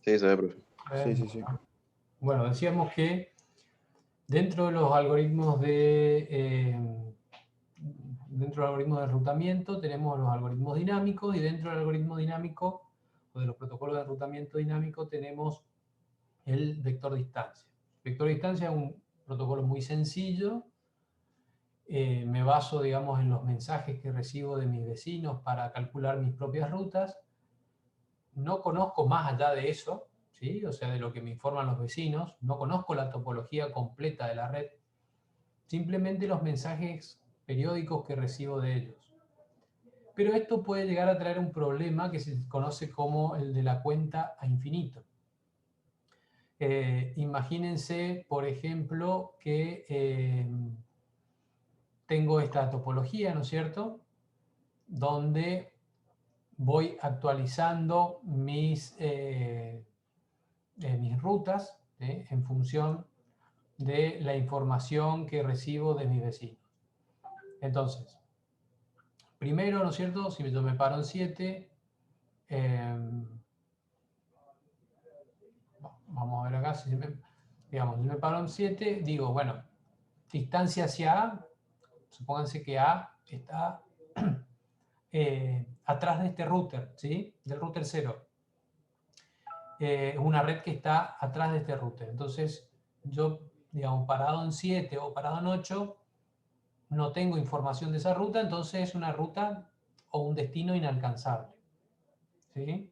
Sí, se ve, profe. Sí. Bueno, decíamos que dentro de los algoritmos de enrutamiento tenemos los algoritmos dinámicos, y dentro del algoritmo dinámico o de los protocolos de enrutamiento dinámico tenemos el vector distancia. El vector distancia es un protocolo muy sencillo. Me baso, digamos, en los mensajes que recibo de mis vecinos para calcular mis propias rutas. No conozco más allá de eso, ¿sí? O sea, de lo que me informan los vecinos. No conozco la topología completa de la red. Simplemente los mensajes periódicos que recibo de ellos. Pero esto puede llegar a traer un problema que se conoce como el de la cuenta a infinito. Imagínense, por ejemplo, que tengo esta topología, ¿no es cierto?, donde voy actualizando mis rutas en función de la información que recibo de mis vecinos. Entonces, primero, ¿no es cierto?, si yo me paro en 7, vamos a ver acá, si me paro en 7, digo, bueno, distancia hacia A, supónganse que A está atrás de este router, ¿sí?, del router 0. Es una red que está atrás de este router. Entonces, yo, digamos, parado en 7 o parado en 8, no tengo información de esa ruta, entonces es una ruta o un destino inalcanzable, ¿sí?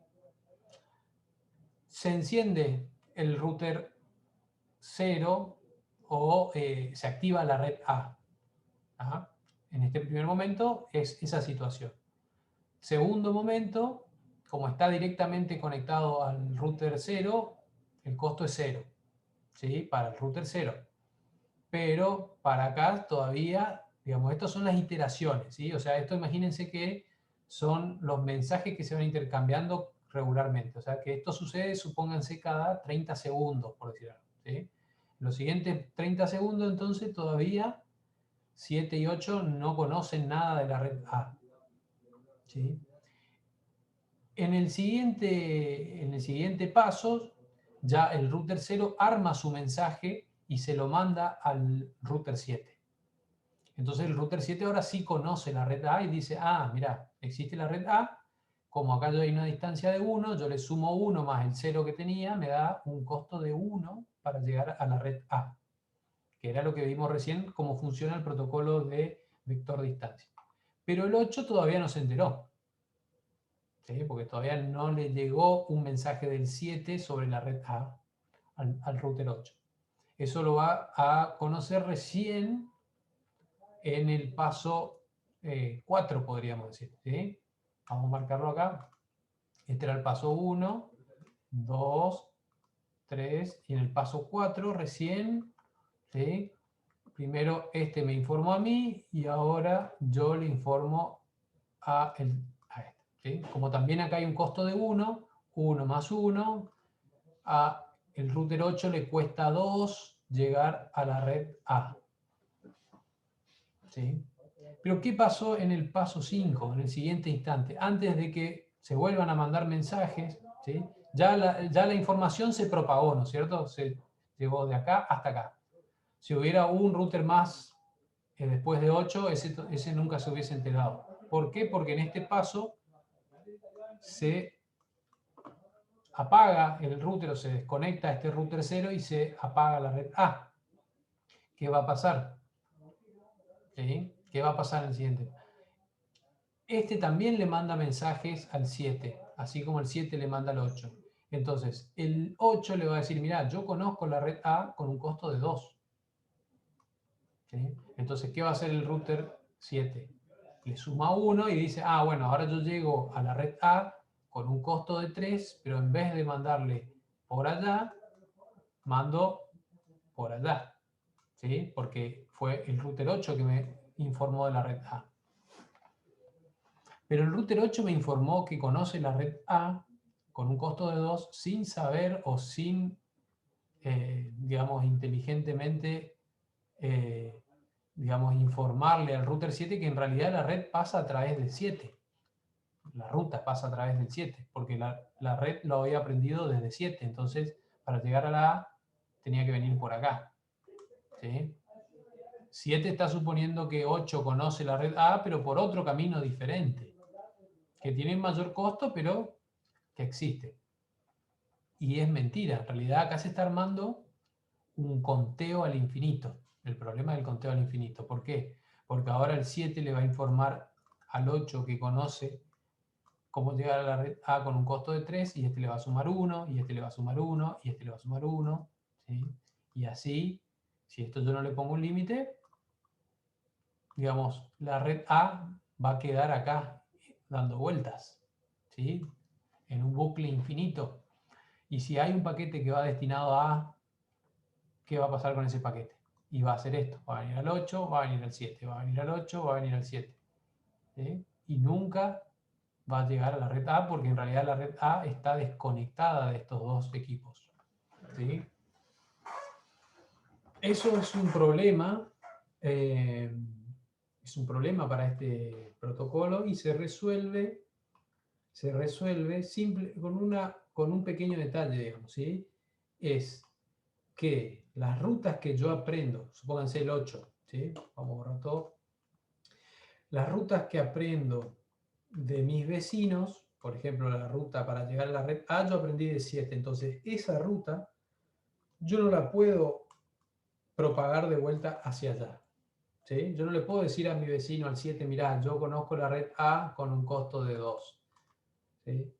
Se enciende el router 0 o se activa la red A. ¿Ah? En este primer momento es esa situación. Segundo momento, como está directamente conectado al router 0, el costo es 0, ¿sí?, para el router 0. Pero para acá todavía, digamos, estas son las iteraciones, ¿sí? O sea, esto imagínense que son los mensajes que se van intercambiando regularmente. O sea, que esto sucede, supónganse, cada 30 segundos, por decir algo, ¿sí? Los siguientes 30 segundos, entonces, todavía 7 y 8 no conocen nada de la red A, ¿sí? En el siguiente paso, ya el router 0 arma su mensaje y se lo manda al router 7. Entonces el router 7 ahora sí conoce la red A y dice, ah, mira, existe la red A, como acá hay una distancia de 1, yo le sumo 1 más el 0 que tenía, me da un costo de 1 para llegar a la red A, que era lo que vimos recién, cómo funciona el protocolo de vector distancia. Pero el 8 todavía no se enteró, ¿sí?, porque todavía no le llegó un mensaje del 7 sobre la red A al router 8. Eso lo va a conocer recién en el paso 4, podríamos decir, ¿sí? Vamos a marcarlo acá. Este era el paso 1, 2, 3, y en el paso 4 recién, ¿sí?, primero este me informó a mí y ahora yo le informo a este, ¿sí? Como también acá hay un costo de 1, 1 más 1, a el router 8 le cuesta 2 llegar a la red A, ¿sí? Pero ¿qué pasó en el paso 5, en el siguiente instante? Antes de que se vuelvan a mandar mensajes, ¿sí?, ya la información se propagó, ¿no es cierto? Se llegó de acá hasta acá. Si hubiera un router más después de 8, ese nunca se hubiese enterado. ¿Por qué? Porque en este paso se apaga el router o se desconecta este router 0 y se apaga la red A. ¿Qué va a pasar? ¿Sí? ¿Qué va a pasar en el siguiente? Este también le manda mensajes al 7, así como el 7 le manda al 8. Entonces, el 8 le va a decir, mira, yo conozco la red A con un costo de 2. ¿Sí? Entonces, ¿qué va a hacer el router 7? Le suma 1 y dice, ah, bueno, ahora yo llego a la red A con un costo de 3, pero en vez de mandarle por allá, mando por allá, ¿sí? Porque fue el router 8 que me informó de la red A. Pero el router 8 me informó que conoce la red A con un costo de 2 sin saber o sin, digamos, inteligentemente, digamos, informarle al router 7 que en realidad la red pasa a través de 7. la ruta pasa a través del 7, porque la red lo había aprendido desde 7, entonces para llegar a la A tenía que venir por acá. ¿Sí? 7 está suponiendo que 8 conoce la red A, pero por otro camino diferente, que tiene mayor costo, pero que existe. Y es mentira, en realidad acá se está armando un conteo al infinito. El problema del conteo al infinito. ¿Por qué? Porque ahora el 7 le va a informar al 8 que conoce cómo llegar a la red A con un costo de 3, y este le va a sumar 1, y este le va a sumar 1, y este le va a sumar 1. ¿Sí? Y así, si esto yo no le pongo un límite, digamos, la red A va a quedar acá dando vueltas, ¿sí? En un bucle infinito. Y si hay un paquete que va destinado a A, ¿qué va a pasar con ese paquete? Y va a hacer esto, va a venir al 8, va a venir al 7, va a venir al 8, va a venir al 7. ¿Sí? Y nunca va a llegar a la red A, porque en realidad la red A está desconectada de estos dos equipos. ¿Sí? Eso es un problema, para este protocolo, y se resuelve simple, con un pequeño detalle, digamos, ¿sí? Es que las rutas que yo aprendo, supónganse el 8, ¿sí? Vamos a borrar todo. Las rutas que aprendo de mis vecinos, por ejemplo, la ruta para llegar a la red A, yo aprendí de 7. Entonces, esa ruta yo no la puedo propagar de vuelta hacia allá. ¿Sí? Yo no le puedo decir a mi vecino al 7, mirá, yo conozco la red A con un costo de 2. ¿Sí?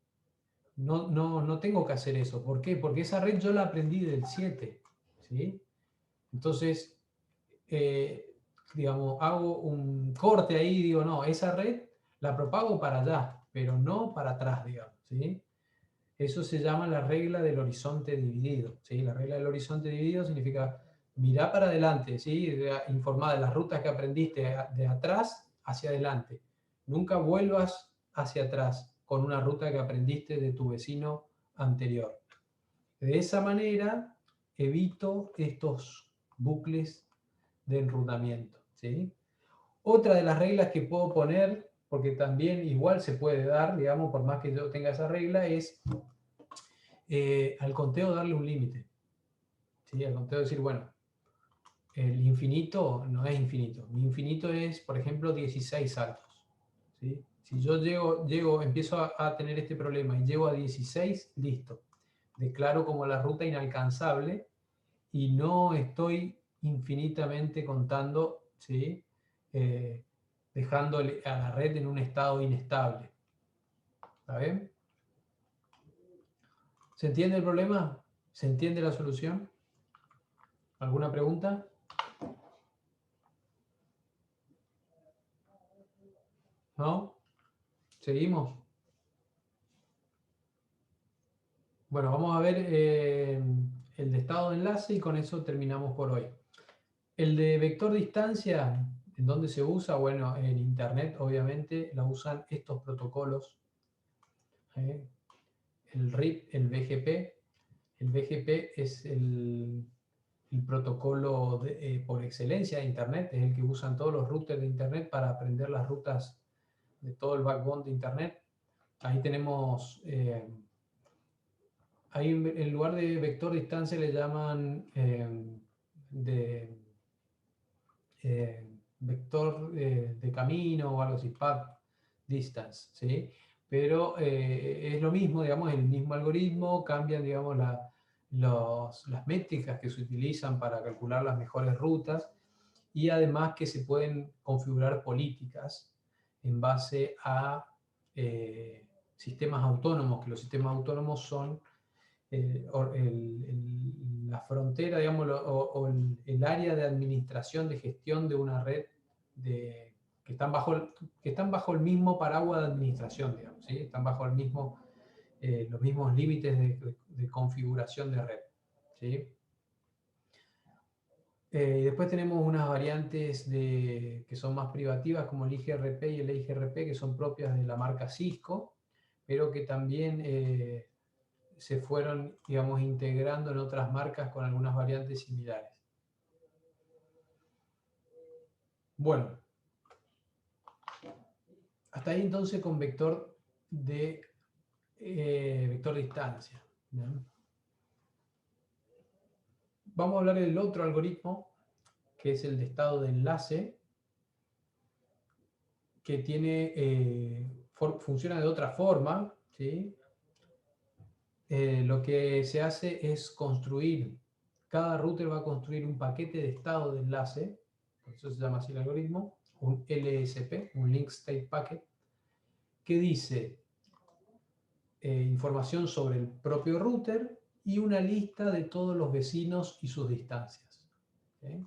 No tengo que hacer eso. ¿Por qué? Porque esa red yo la aprendí del 7. ¿Sí? Entonces, digamos, hago un corte ahí y digo, no, esa red la propago para allá, pero no para atrás, digamos. ¿Sí? Eso se llama la regla del horizonte dividido. ¿Sí? La regla del horizonte dividido significa mirar para adelante, ¿sí? Informar de las rutas que aprendiste de atrás hacia adelante. Nunca vuelvas hacia atrás con una ruta que aprendiste de tu vecino anterior. De esa manera evito estos bucles de enrutamiento. ¿Sí? Otra de las reglas que puedo poner, porque también igual se puede dar, digamos, por más que yo tenga esa regla, es al conteo darle un límite. ¿Sí? Al conteo decir, bueno, el infinito no es infinito. Mi infinito es, por ejemplo, 16 saltos. ¿Sí? Si yo empiezo a tener este problema y llego a 16, listo. Declaro como la ruta inalcanzable y no estoy infinitamente contando, ¿sí? Dejando a la red en un estado inestable. ¿Está bien? ¿Se entiende el problema? ¿Se entiende la solución? ¿Alguna pregunta? ¿No? ¿Seguimos? Bueno, vamos a ver el de estado de enlace y con eso terminamos por hoy. El de vector distancia, ¿en dónde se usa? Bueno, en Internet obviamente la usan estos protocolos. El RIP, el BGP. El BGP es el protocolo por excelencia de Internet, es el que usan todos los routers de Internet para aprender las rutas de todo el backbone de Internet. Ahí tenemos, ahí en lugar de vector distancia le llaman vector de camino o algo así, path distance, ¿sí? Pero es lo mismo, digamos, el mismo algoritmo, cambian, digamos, las métricas que se utilizan para calcular las mejores rutas, y además que se pueden configurar políticas en base a sistemas autónomos, que los sistemas autónomos son la frontera, digamos, o el área de administración, de gestión de una red que están bajo el mismo paraguas de administración, digamos, ¿sí? Están bajo los mismos límites de configuración de red. ¿Sí? Después tenemos unas variantes que son más privativas, como el IGRP y el EIGRP, que son propias de la marca Cisco, pero que también se fueron, digamos, integrando en otras marcas con algunas variantes similares. Bueno, hasta ahí entonces con vector de vector de distancia. ¿Bien? Vamos a hablar del otro algoritmo, que es el de estado de enlace, que tiene, funciona de otra forma, ¿sí? Lo que se hace es construir, cada router va a construir un paquete de estado de enlace, por eso se llama así el algoritmo, un LSP, un Link State Packet, que dice información sobre el propio router y una lista de todos los vecinos y sus distancias. ¿Okay?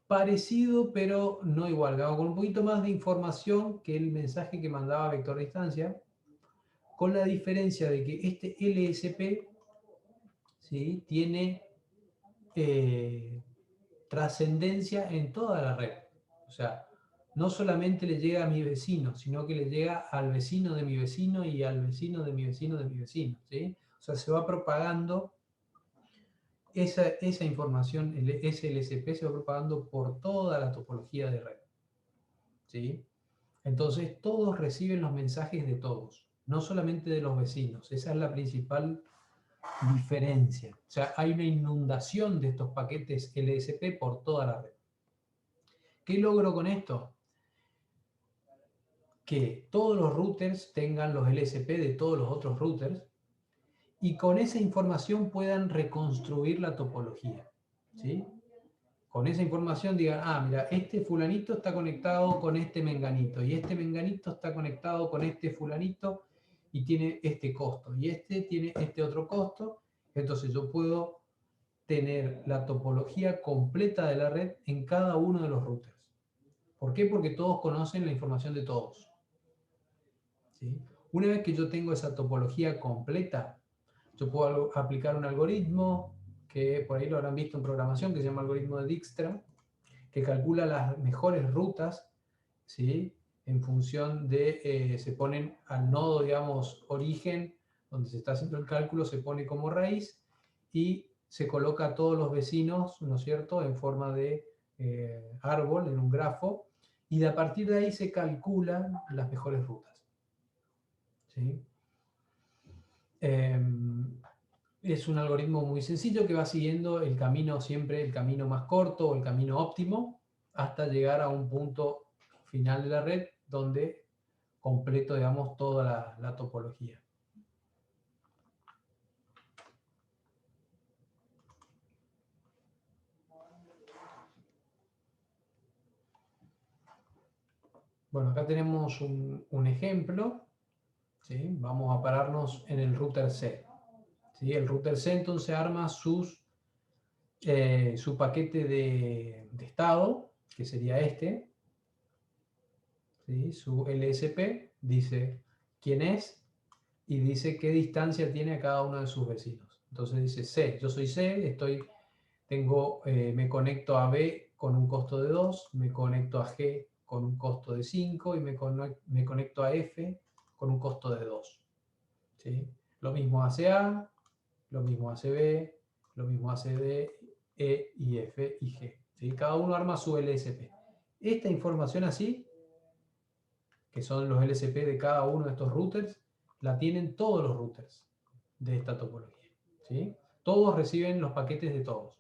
Parecido, pero no igual, con un poquito más de información que el mensaje que mandaba vector de distancia, con la diferencia de que este LSP, ¿sí?, tiene trascendencia en toda la red. O sea, no solamente le llega a mi vecino, sino que le llega al vecino de mi vecino y al vecino de mi vecino de mi vecino, ¿sí? O sea, se va propagando esa información, ese LSP se va propagando por toda la topología de red, ¿sí? Entonces, todos reciben los mensajes de todos, no solamente de los vecinos. Esa es la principal diferencia. O sea, hay una inundación de estos paquetes LSP por toda la red. ¿Qué logro con esto? Que todos los routers tengan los LSP de todos los otros routers y con esa información puedan reconstruir la topología, ¿sí? Con esa información digan, ah, mira, este fulanito está conectado con este menganito y este menganito está conectado con este fulanito y tiene este costo y este tiene este otro costo. Entonces yo puedo tener la topología completa de la red en cada uno de los routers. ¿Por qué? Porque todos conocen la información de todos, ¿sí? Una vez que yo tengo esa topología completa, yo puedo aplicar un algoritmo que por ahí lo habrán visto en programación, que se llama algoritmo de Dijkstra, que calcula las mejores rutas, ¿sí?, en función de, se ponen al nodo, digamos, origen, donde se está haciendo el cálculo, se pone como raíz y se coloca a todos los vecinos, ¿no es cierto?, en forma de árbol, en un grafo, y a partir de ahí se calculan las mejores rutas, ¿sí? Es un algoritmo muy sencillo que va siguiendo el camino, siempre el camino más corto o el camino óptimo, hasta llegar a un punto final de la red donde completo, digamos, toda la topología. Bueno, acá tenemos un ejemplo, ¿sí? Vamos a pararnos en el router C, ¿sí? El router C entonces arma su paquete de estado, que sería este, ¿sí? Su LSP, dice quién es y dice qué distancia tiene a cada uno de sus vecinos. Entonces dice C, yo soy C, me conecto a B con un costo de 2, me conecto a G con un costo de 5 y me conecto a F con un costo de 2. ¿Sí? Lo mismo hace A, lo mismo hace B, lo mismo hace D, E y F y G. ¿Sí? Cada uno arma su LSP. Esta información así, que son los LSP de cada uno de estos routers, la tienen todos los routers de esta topología, ¿sí? Todos reciben los paquetes de todos.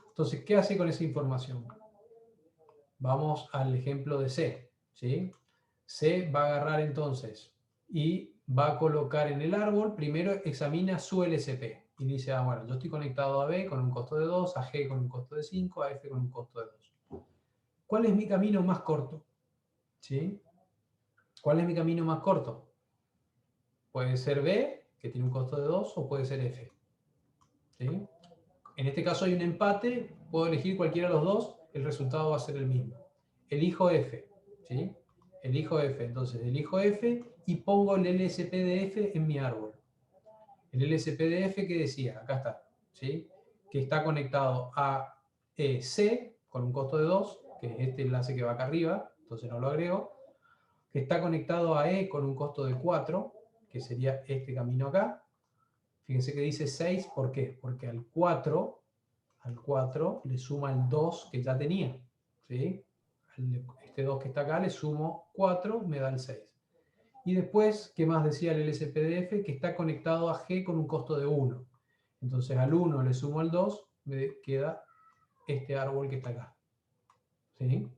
Entonces, ¿qué hace con esa información? Vamos al ejemplo de C, ¿sí? C va a agarrar entonces y va a colocar en el árbol, primero examina su LSP y dice, ah, bueno, yo estoy conectado a B con un costo de 2, a G con un costo de 5, a F con un costo de 2. ¿Cuál es mi camino más corto? ¿Sí? ¿Cuál es mi camino más corto? Puede ser B, que tiene un costo de 2, o puede ser F. ¿Sí? En este caso hay un empate, puedo elegir cualquiera de los dos, el resultado va a ser el mismo. Elijo F, ¿sí? Elijo F, entonces elijo F y pongo el LSP de F en mi árbol. El LSP de F que decía, acá está, ¿sí? Que está conectado a C con un costo de 2, que es este enlace que va acá arriba, entonces no lo agrego, que está conectado a E con un costo de 4, que sería este camino acá. Fíjense que dice 6, ¿por qué? Porque al 4 le suma el 2 que ya tenía, ¿sí? Este 2 que está acá le sumo 4, me da el 6. Y después, ¿qué más decía el LSPDF? Que está conectado a G con un costo de 1. Entonces al 1 le sumo el 2, me queda este árbol que está acá. ¿Sí?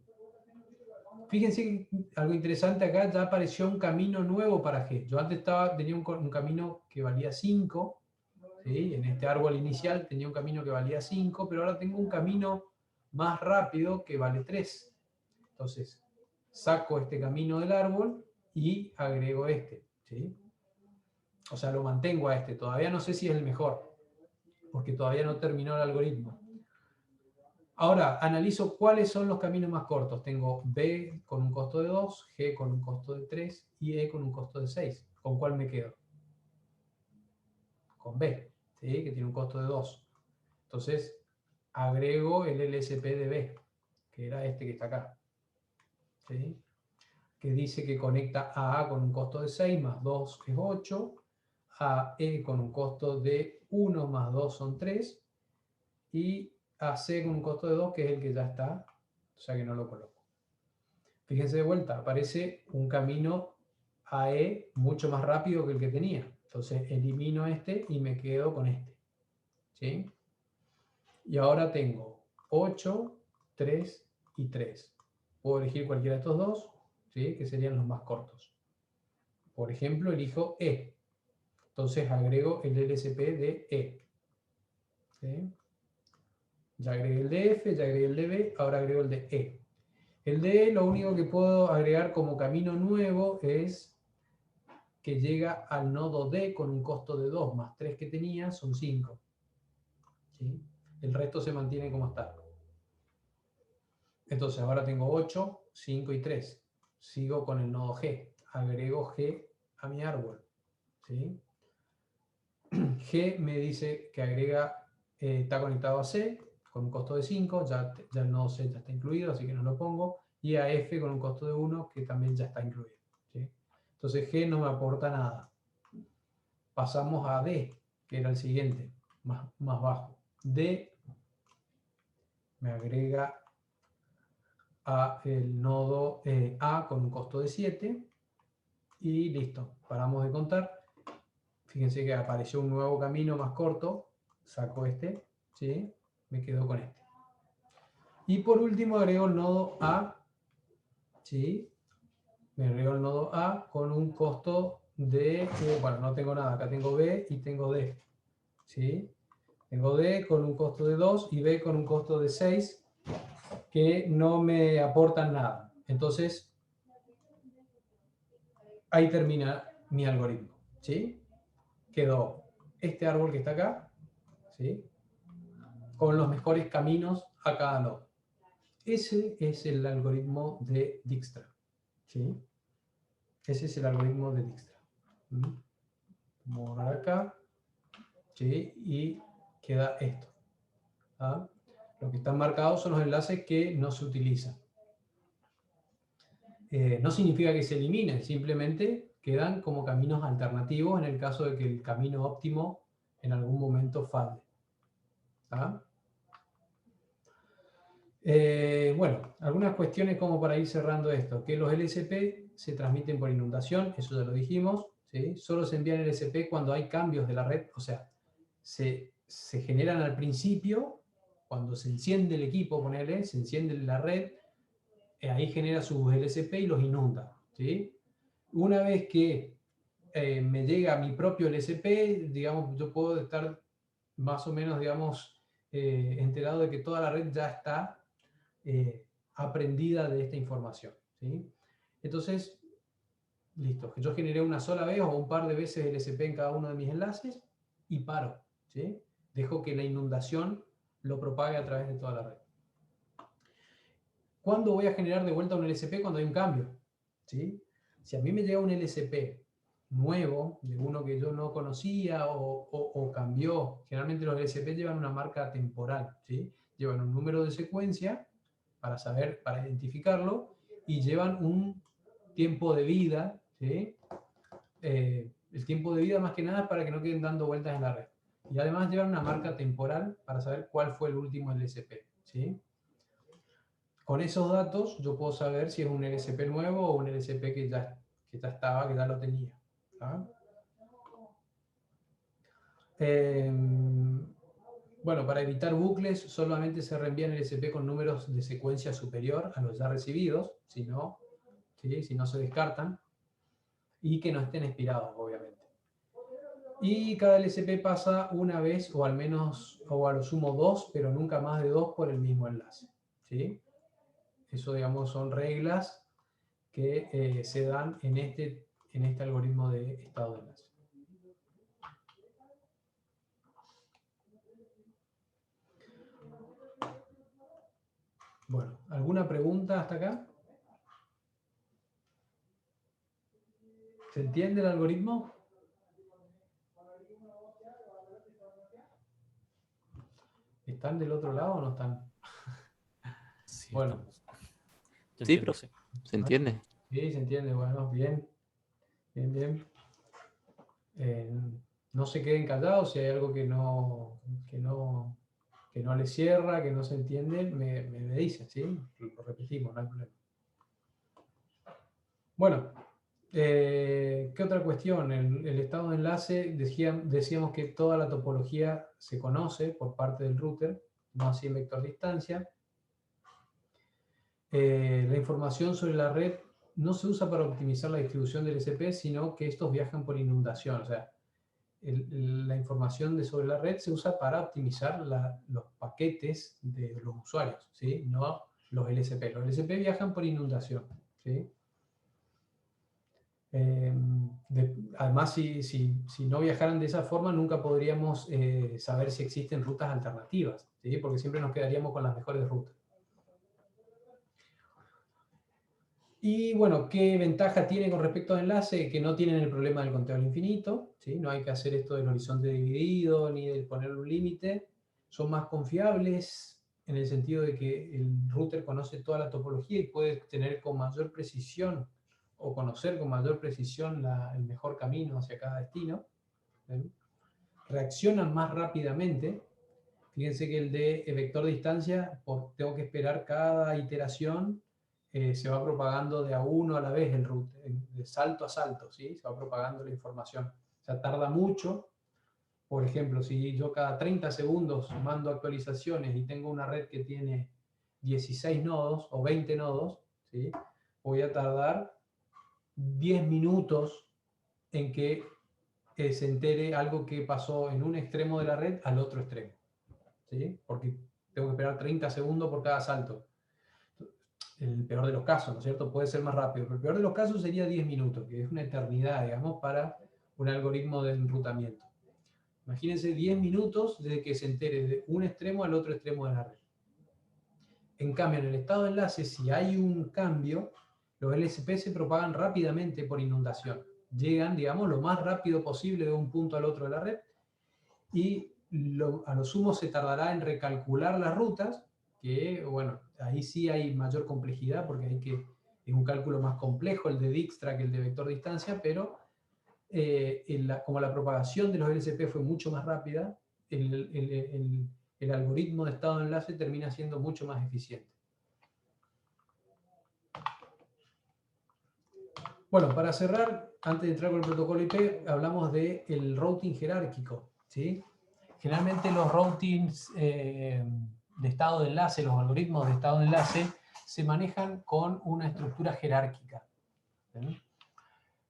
Fíjense que algo interesante acá, ya apareció un camino nuevo para G. Yo antes tenía un camino que valía 5, ¿sí? En este árbol inicial tenía un camino que valía 5, pero ahora tengo un camino más rápido que vale 3. Entonces, saco este camino del árbol y agrego este. ¿Sí? O sea, lo mantengo a este. Todavía no sé si es el mejor, porque todavía no terminó el algoritmo. Ahora, analizo cuáles son los caminos más cortos. Tengo B con un costo de 2, G con un costo de 3 y E con un costo de 6. ¿Con cuál me quedo? Con B, ¿sí? Que tiene un costo de 2. Entonces, agrego el LSP de B, que era este que está acá. ¿Sí? Que dice que conecta a A con un costo de 6 más 2 es 8, a E con un costo de 1 más 2 son 3, y a C con un costo de 2, que es el que ya está, o sea que no lo coloco. Fíjense de vuelta, aparece un camino AE mucho más rápido que el que tenía. Entonces elimino este y me quedo con este. ¿Sí? Y ahora tengo 8, 3 y 3. Puedo elegir cualquiera de estos dos, ¿sí? Que serían los más cortos. Por ejemplo, elijo E. Entonces agrego el LSP de E. ¿Sí? Ya agregué el de F, ya agregué el de B, ahora agrego el de E. El de E, lo único que puedo agregar como camino nuevo es que llega al nodo D con un costo de 2 más 3 que tenía, son 5. ¿Sí? El resto se mantiene como está. Entonces ahora tengo 8, 5 y 3. Sigo con el nodo G. Agrego G a mi árbol. ¿Sí? G me dice que agrega, está conectado a C con un costo de 5, ya el nodo C ya está incluido, así que no lo pongo, y a F con un costo de 1, que también ya está incluido. ¿Sí? Entonces G no me aporta nada. Pasamos a D, que era el siguiente, más bajo. D me agrega a el nodo A con un costo de 7, y listo, paramos de contar. Fíjense que apareció un nuevo camino más corto, saco este, ¿sí? Me quedo con este. Y por último agrego el nodo A, ¿sí? Me agrego el nodo A con un costo de, bueno, no tengo nada, acá tengo B y tengo D, ¿sí? Tengo D con un costo de 2 y B con un costo de 6, que no me aportan nada. Entonces, ahí termina mi algoritmo, ¿sí? Quedó este árbol que está acá, ¿sí? Con los mejores caminos a cada nodo. Ese es el algoritmo de Dijkstra, ¿sí? Ese es el algoritmo de Dijkstra. Vamos a borrar acá, ¿sí? Y queda esto. ¿Ah? Lo que están marcados son los enlaces que no se utilizan. No significa que se eliminen, simplemente quedan como caminos alternativos en el caso de que el camino óptimo en algún momento falle. ¿Ah? Bueno, algunas cuestiones como para ir cerrando esto, que los LSP se transmiten por inundación, eso ya lo dijimos, ¿sí? Solo se envían LSP cuando hay cambios de la red, o sea, se generan al principio, cuando se enciende el equipo, ponele, se enciende la red, ahí genera sus LSP y los inunda, ¿sí? Una vez que me llega mi propio LSP, digamos, yo puedo estar más o menos, digamos, enterado de que toda la red ya está aprendida de esta información, ¿sí? Entonces, listo, yo generé una sola vez o un par de veces el SP en cada uno de mis enlaces y paro, ¿sí? Dejo que la inundación lo propague a través de toda la red. ¿Cuándo voy a generar de vuelta un LSP? Cuando hay un cambio, ¿sí? Si a mí me llega un LSP nuevo, de uno que yo no conocía o cambió, generalmente los LSP llevan una marca temporal, ¿sí? Llevan un número de secuencia para saber, para identificarlo, y llevan un tiempo de vida, ¿sí? El tiempo de vida más que nada es para que no queden dando vueltas en la red. Y además llevan una marca temporal para saber cuál fue el último LSP, ¿sí? Con esos datos yo puedo saber si es un LSP nuevo o un LSP que que ya estaba, que ya lo tenía. ¿Ah? Bueno, para evitar bucles, solamente se reenvían el SP con números de secuencia superior a los ya recibidos, si no, ¿sí? Si no se descartan, y que no estén expirados, obviamente. Y cada LSP pasa una vez, o al menos, o a lo sumo 2, pero nunca más de 2 por el mismo enlace. ¿Sí? Eso, digamos, son reglas que se dan en este algoritmo de estado de enlace. Bueno, ¿alguna pregunta hasta acá? ¿Se entiende el algoritmo? ¿Están del otro lado o no están? Sí, Bueno. estamos. Yo Sí, entiendo, profe. sí. ¿Se entiende? Sí, se entiende. Bueno, bien. Bien, bien. No se queden callados. Si hay algo que no les cierra, que no se entiende, me dicen, ¿sí? Lo repetimos, no hay problema. Bueno, ¿qué otra cuestión? El estado de enlace, decíamos que toda la topología se conoce por parte del router, no así en vector distancia. La información sobre la red no se usa para optimizar la distribución del SP, sino que estos viajan por inundación. O sea, la información sobre la red se usa para optimizar los paquetes de los usuarios, ¿sí? No los LSP. Los LSP viajan por inundación, ¿sí? Además, si no viajaran de esa forma, nunca podríamos saber si existen rutas alternativas, ¿sí? Porque siempre nos quedaríamos con las mejores rutas. Y bueno, ¿qué ventaja tiene con respecto al enlace? Que no tienen el problema del conteo al infinito, ¿sí? No hay que hacer esto del horizonte dividido ni de poner un límite. Son más confiables en el sentido de que el router conoce toda la topología y puede tener con mayor precisión o conocer con mayor precisión el mejor camino hacia cada destino. ¿Sí? Reaccionan más rápidamente. Fíjense que el de vector distancia, tengo que esperar cada iteración, se va propagando de a uno a la vez el route, de salto a salto, ¿sí? Se va propagando la información. O sea, tarda mucho. Por ejemplo, si yo cada 30 segundos mando actualizaciones y tengo una red que tiene 16 nodos o 20 nodos, ¿sí? Voy a tardar 10 minutos en que se entere algo que pasó en un extremo de la red al otro extremo. ¿Sí? Porque tengo que esperar 30 segundos por cada salto. El peor de los casos, ¿no es cierto? Puede ser más rápido, pero el peor de los casos sería 10 minutos, que es una eternidad, digamos, para un algoritmo de enrutamiento. Imagínense 10 minutos desde que se entere de un extremo al otro extremo de la red. En cambio, en el estado de enlace, si hay un cambio, los LSP se propagan rápidamente por inundación. Llegan, digamos, lo más rápido posible de un punto al otro de la red y a lo sumo se tardará en recalcular las rutas, que bueno, ahí sí hay mayor complejidad porque es un cálculo más complejo el de Dijkstra que el de vector distancia, pero como la propagación de los LSP fue mucho más rápida, el algoritmo de estado de enlace termina siendo mucho más eficiente. Bueno, para cerrar, antes de entrar con el protocolo IP, hablamos del routing jerárquico, ¿sí? Generalmente los routings de estado de enlace, los algoritmos de estado de enlace, se manejan con una estructura jerárquica. ¿Sí?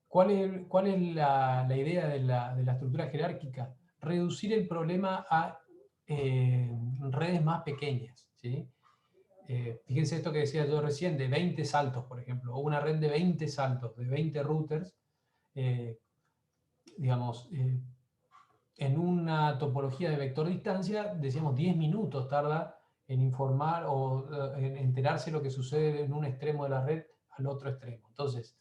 ¿Cuál es la idea de la estructura jerárquica? Reducir el problema a redes más pequeñas. ¿Sí? Fíjense esto que decía yo recién, de 20 saltos, por ejemplo, o una red de 20 saltos, de 20 routers, digamos, en una topología de vector distancia, decíamos 10 minutos tarda en informar o en enterarse lo que sucede en un extremo de la red al otro extremo. Entonces,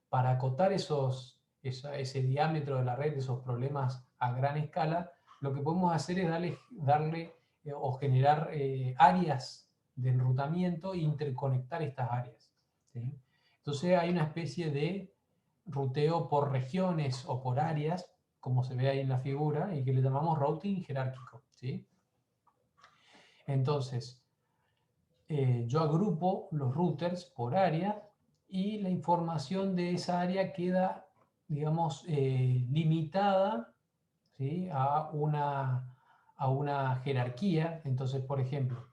para acotar ese diámetro de la red, esos problemas a gran escala, lo que podemos hacer es darle o generar áreas de enrutamiento e interconectar estas áreas. ¿Sí? Entonces hay una especie de ruteo por regiones o por áreas, como se ve ahí en la figura, y que le llamamos routing jerárquico. ¿Sí? Entonces, yo agrupo los routers por área y la información de esa área queda, digamos, limitada, ¿sí? a una jerarquía. Entonces, por ejemplo,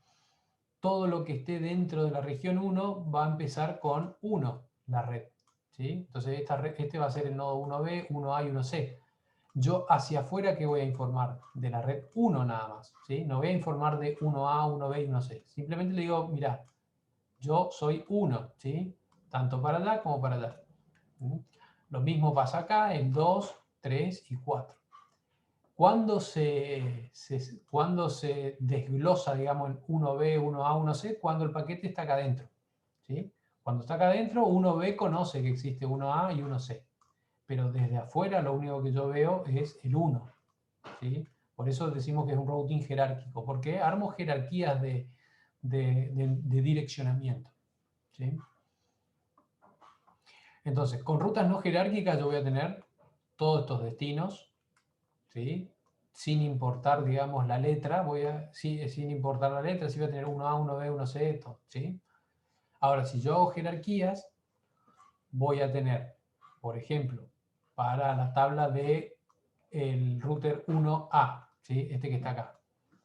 todo lo que esté dentro de la región 1 va a empezar con 1, la red, ¿sí? Entonces, este va a ser el nodo 1B, 1A y 1C. Yo hacia afuera, ¿qué voy a informar? De la red 1 nada más, ¿sí? No voy a informar de 1A, 1B y 1C. Simplemente le digo, mira, yo soy 1, ¿sí? Tanto para allá como para allá. ¿Mm? Lo mismo pasa acá en 2, 3 y 4. Cuando se desglosa, digamos, el 1B, 1A, 1C, cuando el paquete está acá adentro, ¿sí? Cuando está acá adentro, 1B conoce que existe 1A y 1C. Pero desde afuera lo único que yo veo es el 1, ¿sí? Por eso decimos que es un routing jerárquico, porque armo jerarquías de direccionamiento, ¿sí? Entonces, con rutas no jerárquicas yo voy a tener todos estos destinos, ¿sí? Sin importar, digamos, la letra, sin importar la letra, sí voy a tener 1A, 1B, 1C, esto, ¿sí? Ahora, si yo hago jerarquías, voy a tener, por ejemplo, para la tabla de el router 1A, ¿sí? Este que está acá,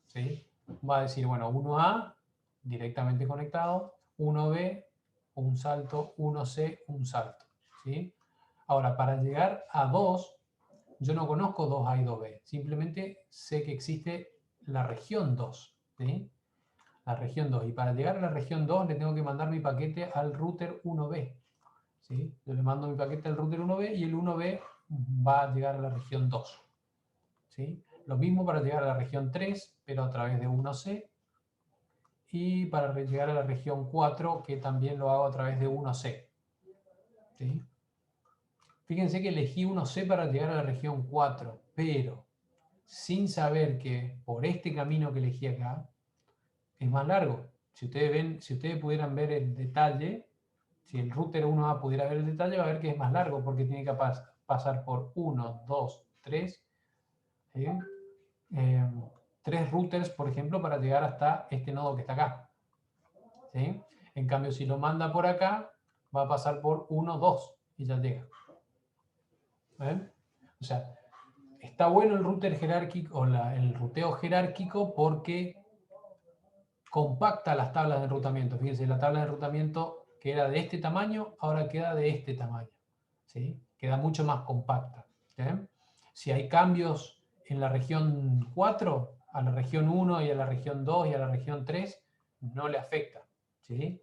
¿sí? Va a decir, bueno, 1A directamente conectado, 1B, un salto, 1C, un salto, ¿sí? Ahora, para llegar a 2, yo no conozco 2A y 2B, simplemente sé que existe la región 2, ¿sí? La región 2, y para llegar a la región 2 le tengo que mandar mi paquete al router 1B, ¿sí? Yo le mando mi paquete al router 1B y el 1B va a llegar a la región 2, ¿sí? Lo mismo para llegar a la región 3, pero a través de 1C, y para llegar a la región 4, que también lo hago a través de 1C, ¿sí? Fíjense que elegí 1C para llegar a la región 4, pero sin saber que por este camino que elegí acá es más largo. Si ustedes pudieran ver el detalle, si el router 1A pudiera ver el detalle, va a ver que es más largo porque tiene que pasar por 1, 2, 3, ¿sí? 3 routers, por ejemplo, para llegar hasta este nodo que está acá, ¿sí? En cambio, si lo manda por acá, va a pasar por 1, 2 y ya llega. ¿Ven? O sea, está bueno el router jerárquico o el ruteo jerárquico porque compacta las tablas de enrutamiento. Fíjense, la tabla de enrutamiento que era de este tamaño, ahora queda de este tamaño, ¿sí? Queda mucho más compacta, ¿sí? Si hay cambios en la región 4, a la región 1 y a la región 2 y a la región 3, no le afecta, ¿sí?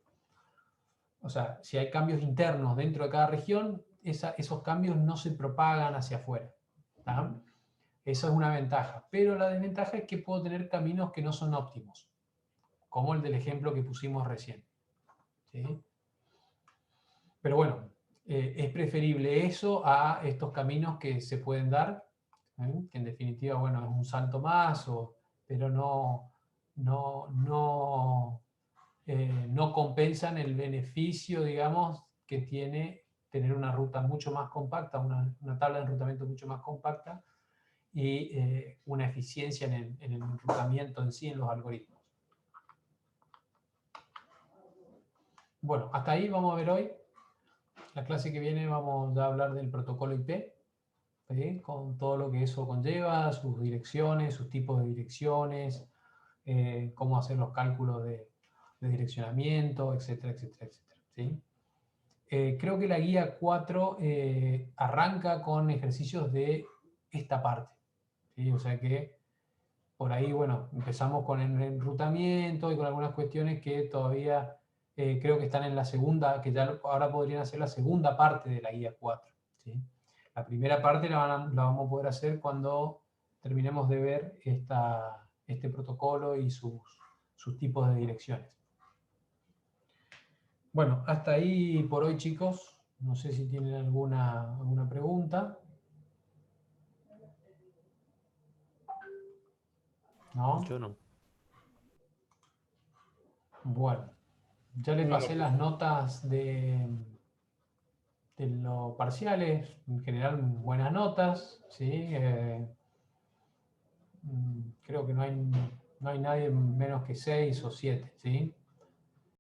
O sea, si hay cambios internos dentro de cada región, esos cambios no se propagan hacia afuera, ¿tá? Esa es una ventaja, pero la desventaja es que puedo tener caminos que no son óptimos, como el del ejemplo que pusimos recién, ¿sí? Pero bueno, es preferible eso a estos caminos que se pueden dar, que en definitiva, bueno, es un salto más, pero no compensan el beneficio, digamos, que tiene tener una ruta mucho más compacta, una tabla de enrutamiento mucho más compacta y una eficiencia en el enrutamiento en sí, en los algoritmos. Bueno, hasta ahí vamos a ver hoy. La clase que viene vamos a hablar del protocolo IP, ¿sí? Con todo lo que eso conlleva, sus direcciones, sus tipos de direcciones, cómo hacer los cálculos de direccionamiento, etcétera, etcétera, etcétera, ¿sí? Creo que la guía 4 arranca con ejercicios de esta parte, ¿sí? O sea que por ahí, bueno, empezamos con el enrutamiento y con algunas cuestiones que todavía creo que están en la segunda, que ya ahora podrían hacer la segunda parte de la guía 4, ¿sí? La primera parte la vamos a poder hacer cuando terminemos de ver este protocolo y sus tipos de direcciones. Bueno, hasta ahí por hoy, chicos. No sé si tienen alguna pregunta. ¿No? Yo no. Bueno, ya le pasé las notas de los parciales, en general buenas notas, ¿sí? Creo que no hay nadie menos que 6 o 7, ¿sí?